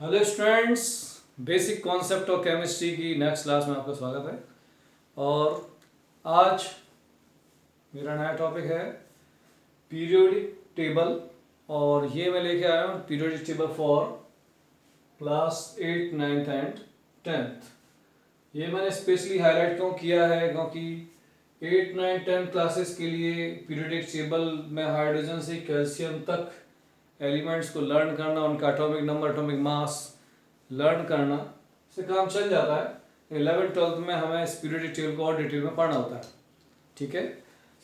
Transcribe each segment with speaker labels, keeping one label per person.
Speaker 1: Hello students, basic concept of chemistry की next class में आपका स्वागत है। और आज मेरा नया टॉपिक है पीरियोडिक टेबल। और ये मैं लेके आया हूँ periodic table for class 8, 9th and 10th। ये मैंने स्पेशली हाईलाइट क्यों किया है, क्योंकि 8, 9, 10 क्लासेस के लिए पीरियोडिक टेबल में हाइड्रोजन से कैल्शियम तक एलिमेंट्स को लर्न करना, उनका atomic number, atomic mass learn करना से काम चल जाता है। 11th 12th में हमें इस पीरियोडिक टेबल को और डिटेल में पढ़ना होता है। ठीक है,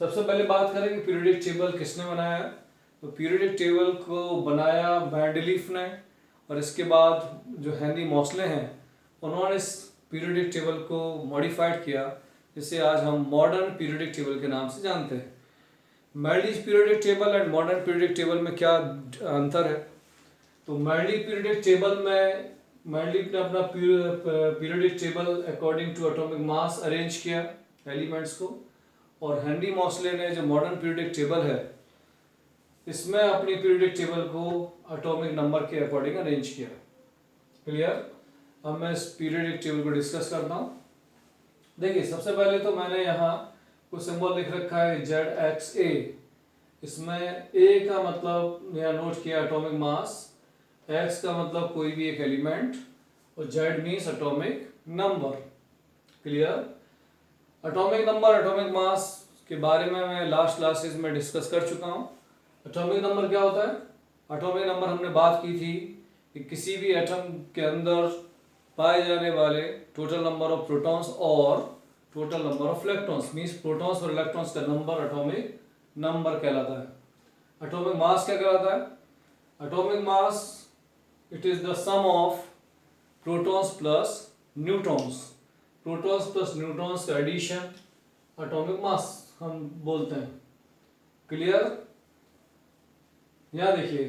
Speaker 1: सबसे पहले बात करें कि पीरियोडिक टेबल किसने बनाया है। तो पीरियोडिक टेबल को बनाया मेंडलीफ ने, और इसके बाद जो हेनरी मोसले हैं उन्होंने इस पीरियोडिक टेबल को मॉडिफाइड किया, जिसे आज हम मॉडर्न पीरियोडिक टेबल के नाम से जानते हैं। Mendeleev periodic table and modern periodic table में क्या अंतर है? तो मेंडलीफ पीरियोडिक टेबल में मेंडलीफ ने अपना periodic table according to atomic mass arrange किया एलिमेंट्स को, और हेनरी मोसले ने जो मॉडर्न पीरियोडिक टेबल है इसमें अपनी पीरियोडिक टेबल को एटॉमिक नंबर के अकॉर्डिंग अरेंज किया। क्लियर? अब मैं इस पीरियोडिक टेबल को डिस्कस करता हूँ। देखिए, सबसे पहले तो मैंने यहाँ कुछ सिंबल लिख रखा है ZXA। इसमें A का मतलब यहाँ नोट किया एटॉमिक मास, X का मतलब कोई भी एक एलिमेंट, और Z means atomic number. Clear? Atomic number, atomic mass के बारे में मैं लास्ट क्लासेस में डिस्कस कर चुका हूँ। एटॉमिक नंबर क्या होता है? एटॉमिक नंबर हमने बात की थी कि किसी भी एटम के अंदर पाए जाने वाले टोटल नंबर ऑफ प्रोटॉन्स और total number of electrons, means protons और इलेक्ट्रॉन्स का नंबर एटॉमिक नंबर कहलाता है। एटॉमिक मास क्या कहलाता है? Atomic mass it is the sum of protons plus neutrons. Protons plus neutrons का एडिशन एटॉमिक मास हम बोलते हैं। क्लियर? यहां देखिए,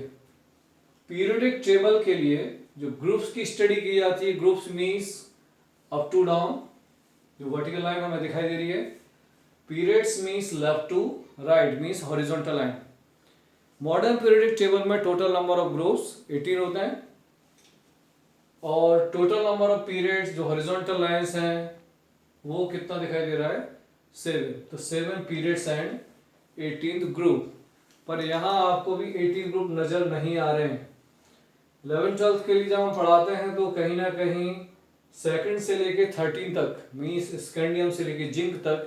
Speaker 1: पीरियोडिक टेबल के लिए जो ग्रुप्स की स्टडी की जाती है, groups means up to down, जो वर्टिकल लाइन हमें दिखाई दे रही है। Periods means left to right, means horizontal line. Modern periodic table में टोटल नंबर ऑफ ग्रुप्स 18 होते हैं, और टोटल नंबर ऑफ पीरियड्स जो हॉरिजॉन्टल लाइंस हैं वो कितना दिखाई दे रहा है? 7। तो 7 पीरियड्स एंड 18th ग्रुप। पर यहाँ आपको भी 18 ग्रुप नजर नहीं आ रहे हैं। 11th 12th के लिए जब हम पढ़ाते हैं तो कहीं ना कहीं 2nd से लेके 13 तक, मीन्स स्कैंडियम से लेके जिंक तक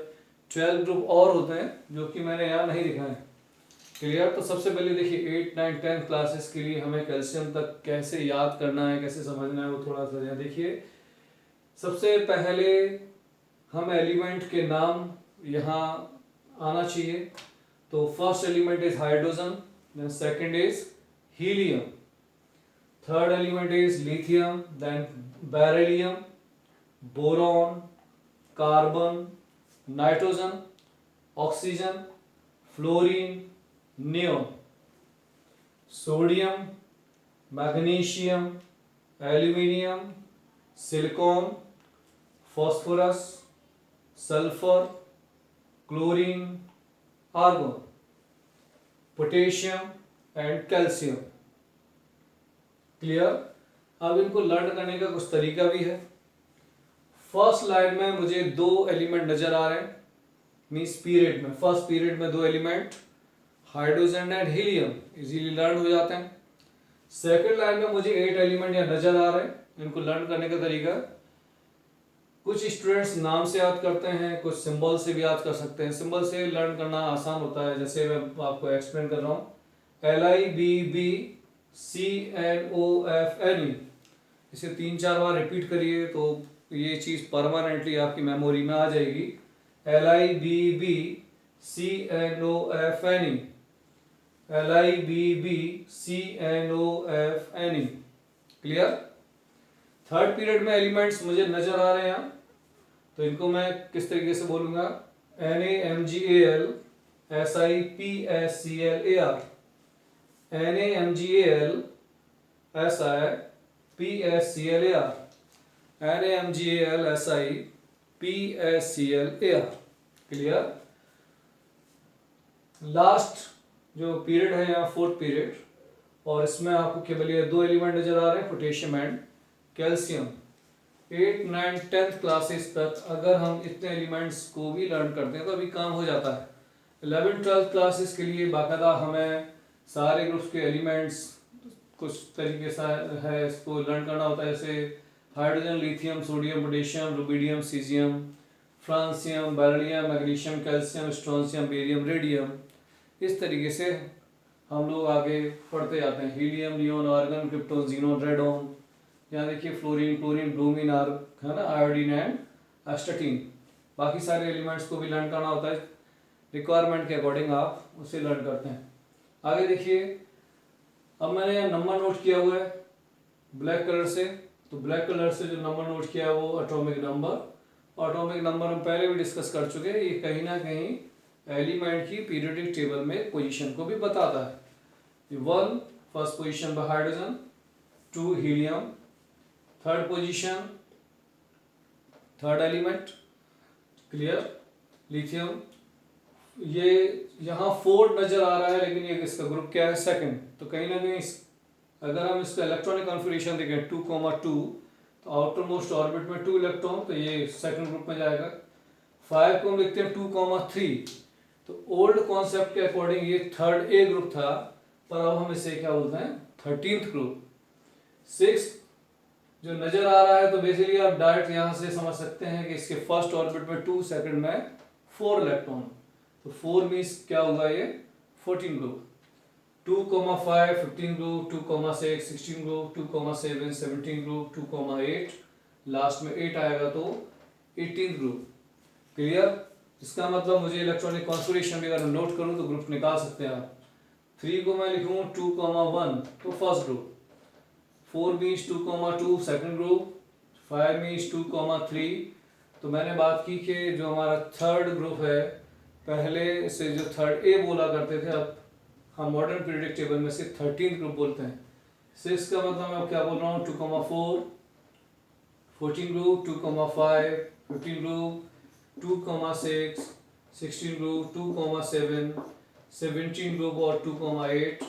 Speaker 1: 12 ग्रुप और होते हैं, जो कि मैंने यहाँ नहीं दिखाए। क्लियर? तो सबसे पहले देखिए 8, 9, 10 क्लासेस के लिए हमें कैल्शियम तक कैसे याद करना है, कैसे समझना है, वो थोड़ा सा यहाँ देखिए। सबसे पहले हम एलिमेंट के नाम यहाँ आना चाहिए। तो first element is hydrogen, then second is helium, third element is lithium, then beryllium, boron, carbon, nitrogen, oxygen, fluorine, neon, sodium, magnesium, aluminium, silicon, phosphorus, sulphur, chlorine, argon, potassium and calcium. Clear? अब इनको learn करने का कुछ तरीका भी है। First line में मुझे 2 एलिमेंट नजर आ रहे हैं, मीन्स पीरियड में, फर्स्ट पीरियड में 2 element hydrogen and helium easily learn हो जाते हैं। सेकंड लाइन में मुझे 8 एलिमेंट यहाँ नजर आ रहे हैं। इनको लर्न करने का तरीका, कुछ स्टूडेंट्स नाम से याद करते हैं, कुछ सिंबल से भी याद कर सकते हैं। सिंबल से लर्न करना आसान होता है, जैसे मैं आपको एक्सप्लेन कर रहा हूँ। LIBBCNOFNE, इसे 3-4 बार रिपीट करिए तो ये चीज़ परमानेंटली आपकी मेमोरी में आ जाएगी। LIBBCNOFNE, LIBBCNOFNE। Clear? Third period में एलिमेंट्स मुझे नजर आ रहे हैं यहाँ, तो इनको मैं किस तरीके से बोलूंगा? NaMgAl SiPsClAr, NaMgAl SiPsClAr, NaMgAl SiPsClAr। Clear? Last जो पीरियड है यहाँ, फोर्थ पीरियड, और इसमें आपको केवल ये दो एलिमेंट नजर आ रहे हैं, potassium and calcium. 8, 9, 10th classes तक अगर हम इतने एलिमेंट्स को भी लर्न करते हैं तो अभी काम हो जाता है। 11, 12th क्लासेस के लिए बाकायदा हमें सारे ग्रुप्स के एलिमेंट्स कुछ तरीके से है इसको लर्न करना होता है, जैसे hydrogen, lithium, sodium, potassium, rubidium, caesium, francium, beryllium, magnesium, calcium, strontium, barium, radium. इस तरीके से हम लोग आगे पढ़ते जाते हैं। Helium, neon, argon, krypton, xenon, radon. यहाँ देखिए फ्लोरीन, क्लोरीन, ब्रोमीन, आर्ग है ना, आयोडीन एंड एस्टाटीन। बाकी सारे एलिमेंट्स को भी लर्न करना होता है, रिक्वायरमेंट के अकॉर्डिंग आप उसे लर्न करते हैं। आगे देखिए, अब मैंने यहाँ नंबर नोट किया हुआ है ब्लैक कलर से, तो ब्लैक कलर से जो नंबर नोट किया है वो एटॉमिक नंबर। एटॉमिक नंबर हम पहले भी डिस्कस कर चुके हैं, ये कहीं ना कहीं एलिमेंट की पीरियोडिक टेबल में पोजीशन को भी बताता है। 1 फर्स्ट पोजीशन पर hydrogen, 2 helium, third position third element clear lithium. ये यहाँ 4 नजर आ रहा है लेकिन ये इसका ग्रुप क्या है, सेकंड। तो कहीं ना कहीं अगर हम इसका इलेक्ट्रॉनिक कॉन्फ़िगरेशन देखें 2,2 तो आउटर मोस्ट ऑर्बिट में 2 इलेक्ट्रॉन, तो ये सेकंड ग्रुप में जाएगा। 5 को हम लिखते हैं 2,3, तो ओल्ड कॉन्सेप्ट के अकॉर्डिंग ये थर्ड ए ग्रुप था, पर अब हम इसे क्या बोलते हैं, 13th ग्रुप। 6 जो नजर आ रहा है तो बेसिकली आप डायरेक्ट यहाँ से समझ सकते हैं कि इसके फर्स्ट ऑर्बिट में 2, सेकंड में 4 इलेक्ट्रॉन, तो 4 मीन्स क्या होगा ये 14 group. 2,5 15 group, 2,6 16 group, 2,7 17 group, 2,8 last में 8 आएगा तो 18 ग्रुप। क्लियर। इसका मतलब मुझे इलेक्ट्रॉनिक कॉन्फ़िगरेशन भी अगर नोट करूं तो ग्रुप निकाल सकते हैं आप। 3 को मैं लिखूं 2,1 तो first group, 4 means 2,2 second group, 5 means 2,3। तो मैंने बात की कि जो हमारा थर्ड ग्रुप है, पहले से जो थर्ड ए बोला करते थे, अब हम मॉडर्न पीरियोडिक टेबल में से 13th ग्रुप बोलते हैं। 6 का मतलब मैं क्या बोल रहा हूँ, 2,4 14 ग्रुप, 2,5 15 ग्रुप, 2,6 16 ग्रुप, 2,7 17 ग्रुप और 2,8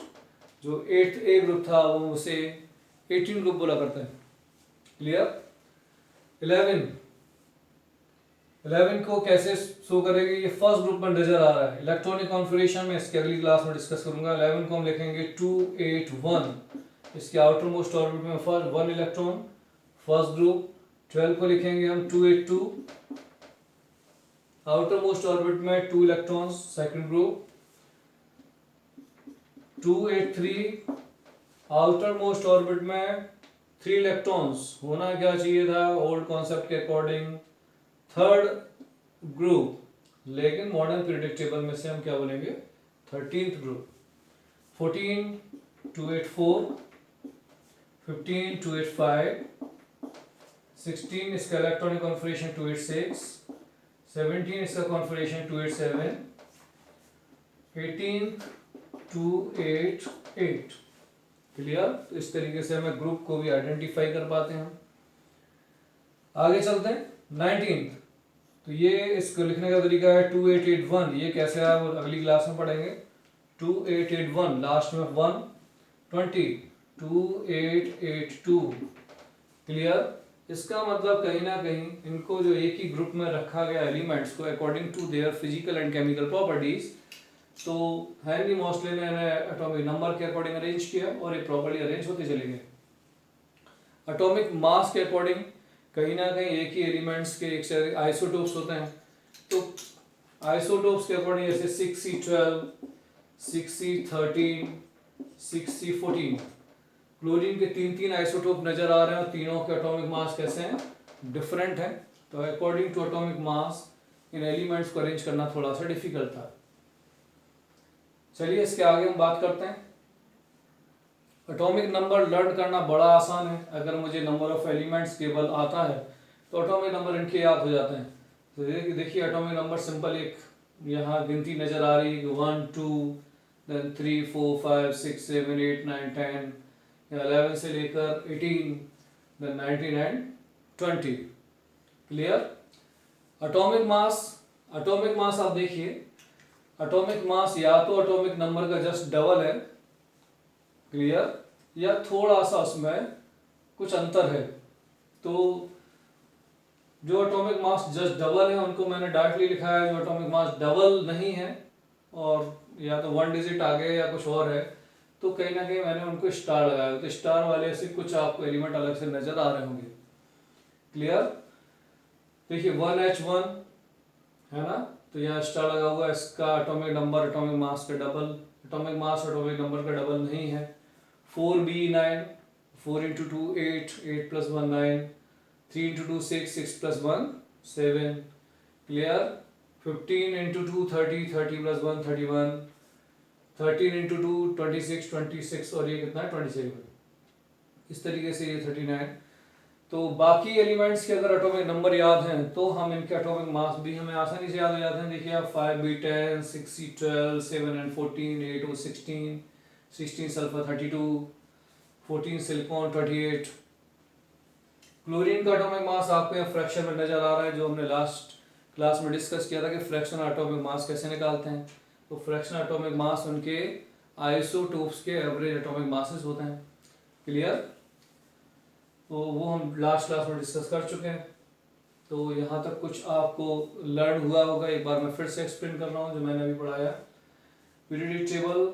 Speaker 1: जो 8th ए ग्रुप था वो उसे 18 ग्रुप बोला करता है। क्लियर। 11 को कैसे शो करेंगे, ये फर्स्ट ग्रुप में नजर आ रहा है इलेक्ट्रॉनिक कॉन्फ़िगरेशन में, इसके अगली क्लास में डिस्कस करूंगा। 11 को हम लिखेंगे 2, 8, 1, इसके आउटर मोस्ट ऑर्बिट में फर्स्ट 1 इलेक्ट्रॉन फर्स्ट ग्रुप। 12 को लिखेंगे हम 2, 8, 2, आउटर मोस्ट ऑर्बिट में 2 electrons second group. 2, 8, 3, outer most orbit में 3 इलेक्ट्रॉन्स, होना क्या चाहिए था ओल्ड कॉन्सेप्ट के अकॉर्डिंग थर्ड ग्रुप, लेकिन मॉडर्न पीरियोडिक टेबल में से हम क्या बोलेंगे 13th ग्रुप। 14 2, 8, 4, 15 2, 8, 5, 16 इसका इलेक्ट्रॉनिक कॉन्फ़िगरेशन 2, 8, 6, 17 इसका कॉन्फ़िगरेशन 2, 8, 7, 18 2, 8, 8। क्लियर। तो इस तरीके से हमें ग्रुप को भी आइडेंटिफाई कर पाते हैं। आगे चलते हैं 19th, तो ये इसको लिखने का तरीका है 2, 8, 8, 1। ये कैसे है वो अगली क्लास में पढ़ेंगे। 2, 8, 8, 1 लास्ट में 1, 20 2, 8, 8, 2। क्लियर। इसका मतलब कहीं ना कहीं इनको जो एक ही ग्रुप में रखा गया एलिमेंट्स को according to their physical and chemical properties, तो हेनरी मोस्ले ने एटॉमिक नंबर के अकॉर्डिंग अरेंज किया और ये प्रॉपर्ली अरेंज होते चले गए। एटॉमिक मास के अकॉर्डिंग कहीं ना कहीं एक ही एलिमेंट्स के एक से आइसोटोप्स होते हैं, तो आइसोटोप्स के अकॉर्डिंग जैसे 6C12, 6C13, 6C14, क्लोरीन के 3 आइसोटोप नजर आ रहे हैं और तीनों के एटॉमिक मास कैसे हैं, डिफरेंट हैं। तो अकॉर्डिंग टू एटॉमिक मास इन एलिमेंट्स को अरेंज करना थोड़ा सा डिफिकल्ट था। चलिए इसके आगे हम बात करते हैं। एटॉमिक नंबर लर्न करना बड़ा आसान है, अगर मुझे नंबर ऑफ एलिमेंट्स केवल आता है तो एटॉमिक नंबर इनके याद हो जाते हैं। तो देखिए एटॉमिक नंबर सिंपल एक यहाँ गिनती नजर आ रही है 1, 2, then 3, 4, 5, 6, 7, 8, 9, 10, 11 से लेकर 18, then 19 and 20। Clear. Atomic mass आप देखिए, एटॉमिक मास या तो एटॉमिक नंबर का जस्ट डबल है क्लियर, या थोड़ा सा उसमें कुछ अंतर है। तो जो एटॉमिक मास जस्ट डबल है उनको मैंने डायरेक्टली लिखा है, जो एटॉमिक मास डबल नहीं है और या तो 1 डिजिट आगे या कुछ और है तो कहीं ना कहीं मैंने उनको स्टार लगाया। तो स्टार वाले से कुछ आपको एलिमेंट अलग से नजर आ रहे होंगे। क्लियर, देखिए 1H1 है ना, तो यहाँ स्टार लगा हुआ है, इसका एटॉमिक नंबर एटॉमिक मास का double, atomic mass atomic number का डबल नहीं है। 4B9, 4 into 2 8, 8 plus 1 9, 3 into 2 6, 6 plus 1 7, clear. 15 into 2 30, 30 plus 1 31, 13 into 2 26, 26 और ये कितना है 27। इस तरीके से ये 39। तो बाकी एलिमेंट्स के अगर एटॉमिक नंबर याद हैं तो हम इनके एटॉमिक मास भी हमें आसानी से याद हो जाते हैं। देखिए आप 5B10, 6C12, 7N14, 8O16, 16 sulphur 32, 14 silicon 28। Chlorine का एटॉमिक मास आपको यहाँ फ्रैक्शन में नजर आ रहा है, जो हमने लास्ट क्लास में डिस्कस किया था कि फ्रैक्शन एटॉमिक मास कैसे निकालते हैं। तो फ्रैक्शन एटॉमिक मास उनके आइसोटोप्स के एवरेज एटॉमिक मासेस होते हैं। क्लियर, तो वो हम लास्ट क्लास में डिस्कस कर चुके हैं। तो यहाँ तक कुछ आपको लर्न हुआ होगा, एक बार मैं फिर से एक्सप्लेन कर रहा हूँ जो मैंने अभी पढ़ाया। पीरियोडिक टेबल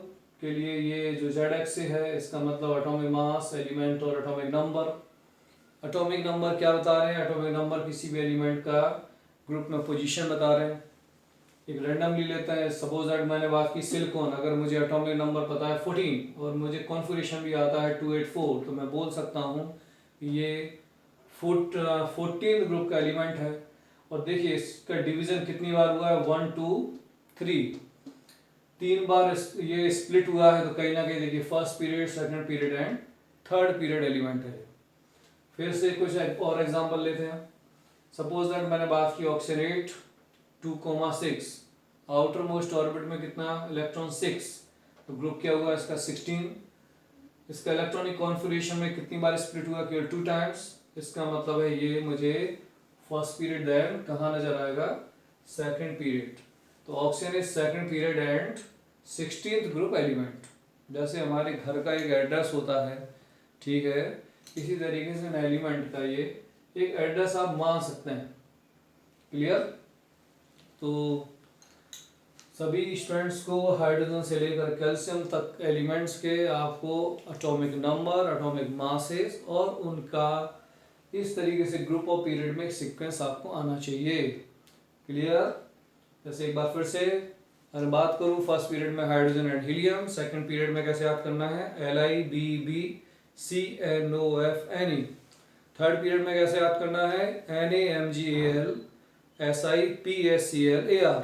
Speaker 1: के लिए ये जो Z एक्सिस है इसका मतलब एटॉमिक मास, एलिमेंट और एटॉमिक नंबर। एटॉमिक नंबर क्या बता रहे हैं? एटॉमिक नंबर किसी भी एलिमेंट का ग्रुप में पोजीशन बता रहे हैं। एक रैंडमली लेते हैं, सपोज दैट मैंने बात की सिलिकॉन, अगर मुझे एटॉमिक नंबर पता है 14 और मुझे कॉन्फ़िगरेशन भी आता है 284, तो मैं बोल सकता हूँ ये 14 ग्रुप का एलिमेंट है। और देखिए इसका डिवीजन कितनी बार हुआ है, 1 2 3, 3 बार ये स्प्लिट हुआ है। तो कहीं ना कहीं देखिए first period, second period and third period element है। फिर से कुछ और एग्जांपल लेते हैं। सपोज दैट मैंने बात की ऑक्सीनेट 2,6, आउटर मोस्ट ऑर्बिट में कितना इलेक्ट्रॉन 6, तो ग्रुप क्या हुआ इसका 16। इसका इलेक्ट्रॉनिक कॉन्फ़िगरेशन में कितनी बार स्प्लिट हुआ, केवल 2 टाइम्स। इसका मतलब है ये मुझे फर्स्ट पीरियड देन कहाँ नजर आएगा, सेकंड पीरियड। तो oxygen is second period and 16th group element. जैसे हमारे घर का एक एड्रेस होता है, ठीक है, इसी तरीके से एलिमेंट का ये एक एड्रेस आप मान सकते हैं। क्लियर, तो सभी स्टूडेंट्स को हाइड्रोजन से लेकर कैल्शियम तक एलिमेंट्स के आपको एटॉमिक नंबर, एटॉमिक मासेस और उनका इस तरीके से ग्रुप ऑफ पीरियड में एक सीक्वेंस आपको आना चाहिए। क्लियर, जैसे एक बार फिर से अगर बात करूँ फर्स्ट पीरियड में hydrogen and helium, second period में कैसे याद करना है, LiBbCnOFne, थर्ड पीरियड में कैसे याद करना है, NaMgAlSiPsClAr,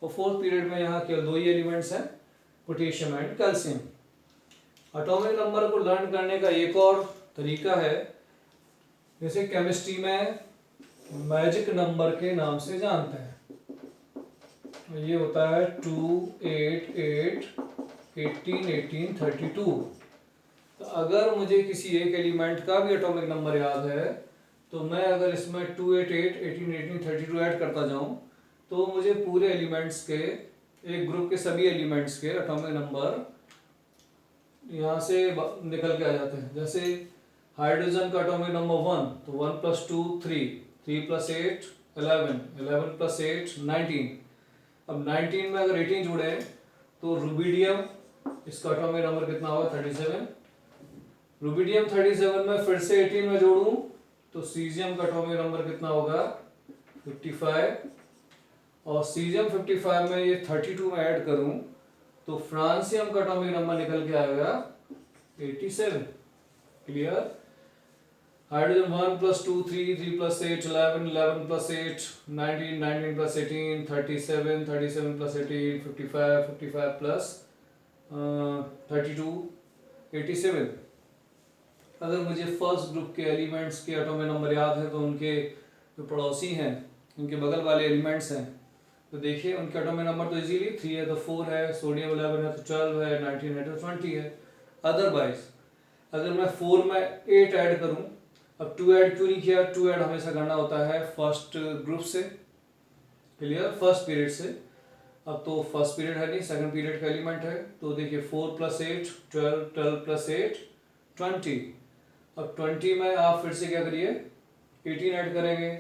Speaker 1: और फोर्थ पीरियड में यहाँ केवल 2 ही एलिमेंट्स हैं, potassium and calcium. Atomic number को लर्न करने का एक और तरीका है, जैसे केमिस्ट्री में मैजिक नंबर के नाम से जानते हैं। ये होता है 2 8 8 18 18 32। तो अगर मुझे किसी एक एलिमेंट का भी एटॉमिक नंबर याद है तो मैं अगर इसमें 2 8 8 18 18 32 ऐड करता जाऊं तो मुझे पूरे एलिमेंट्स के, एक ग्रुप के सभी एलिमेंट्स के एटॉमिक नंबर यहाँ से निकल के आ जाते हैं। जैसे हाइड्रोजन का एटॉमिक नंबर 1, तो 1 + 2 3, 3 + 8 11, 11 + 8 19। अब 19 में अगर 18 जुड़े तो रुबिडियम, इसका एटॉमिक नंबर कितना होगा 37। रुबिडियम 37 में फिर से 18 में जोड़ूं तो सीजियम का एटॉमिक नंबर कितना होगा 55, और सीजियम 55 में ये 32 में ऐड करूं तो फ्रांसियम का एटॉमिक नंबर निकल के आएगा 87। Clear, hydrogen 1 + 2 3, 3 + 8 11, 11 + 8 19, 19 + 18 37, 37 + 18 55, 55 + 32 87। अगर मुझे फर्स्ट ग्रुप के एलिमेंट्स के एटॉमिक नंबर याद है तो उनके जो पड़ोसी हैं, उनके बगल वाले एलिमेंट्स हैं, तो देखिए उनके एटॉमिक नंबर तो इजीली 3 है तो 4 है, सोडियम 11 है तो 12 है, 19 है तो 20 है। अदरवाइज अगर मैं 4 में 8 ऐड करूं, अब 2 ऐड क्यों नहीं किया, 2 ऐड हमेशा करना होता है फर्स्ट ग्रुप से, क्लियर, फर्स्ट पीरियड से। अब तो फर्स्ट पीरियड है नहीं, सेकंड पीरियड का एलिमेंट है। तो देखिए 4 + 8 12, 12 + 8 20। अब 20 में आप फिर से क्या करिए 18 ऐड करेंगे।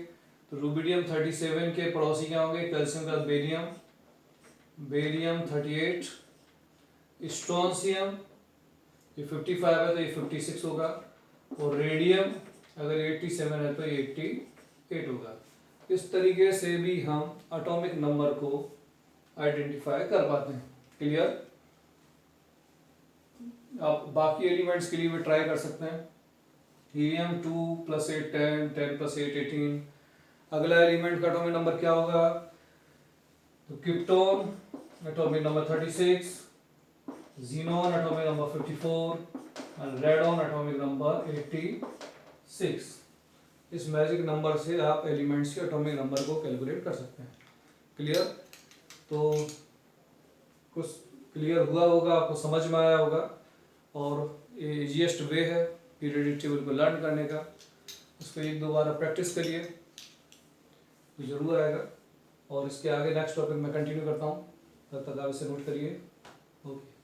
Speaker 1: तो रूबिडियम 37 के पड़ोसी क्या होंगे, कैल्शियम का बेरियम, बेरियम 38, स्ट्रोंशियम ये 55 है तो ये 56 होगा, और रेडियम अगर 87 है तो ये 88 होगा। इस तरीके से भी हम एटॉमिक नंबर को आइडेंटिफाई कर पाते हैं। क्लियर? आप बाकी एलिमेंट्स के लिए भी ट्राई कर सकते हैं। हीलियम 2 + 8 10, 10 + 8 18। अगला एलिमेंट का एटॉमिक नंबर क्या होगा, तो krypton atomic number 36, xenon atomic number 54 और रेडॉन एटॉमिक नंबर 86। इस मैजिक नंबर से आप एलिमेंट्स के एटॉमिक नंबर को कैलकुलेट कर सकते हैं। क्लियर? तो कुछ क्लियर हुआ होगा, आपको समझ में आया होगा, और ये इजीएस्ट वे है पीरियोडिक टेबल को लर्न करने का। उसको 1-2 बार प्रैक्टिस करिए तो जरूर आएगा। और इसके आगे नेक्स्ट टॉपिक में कंटिन्यू करता हूँ, तब तक आप इसे नोट करिए। ओके।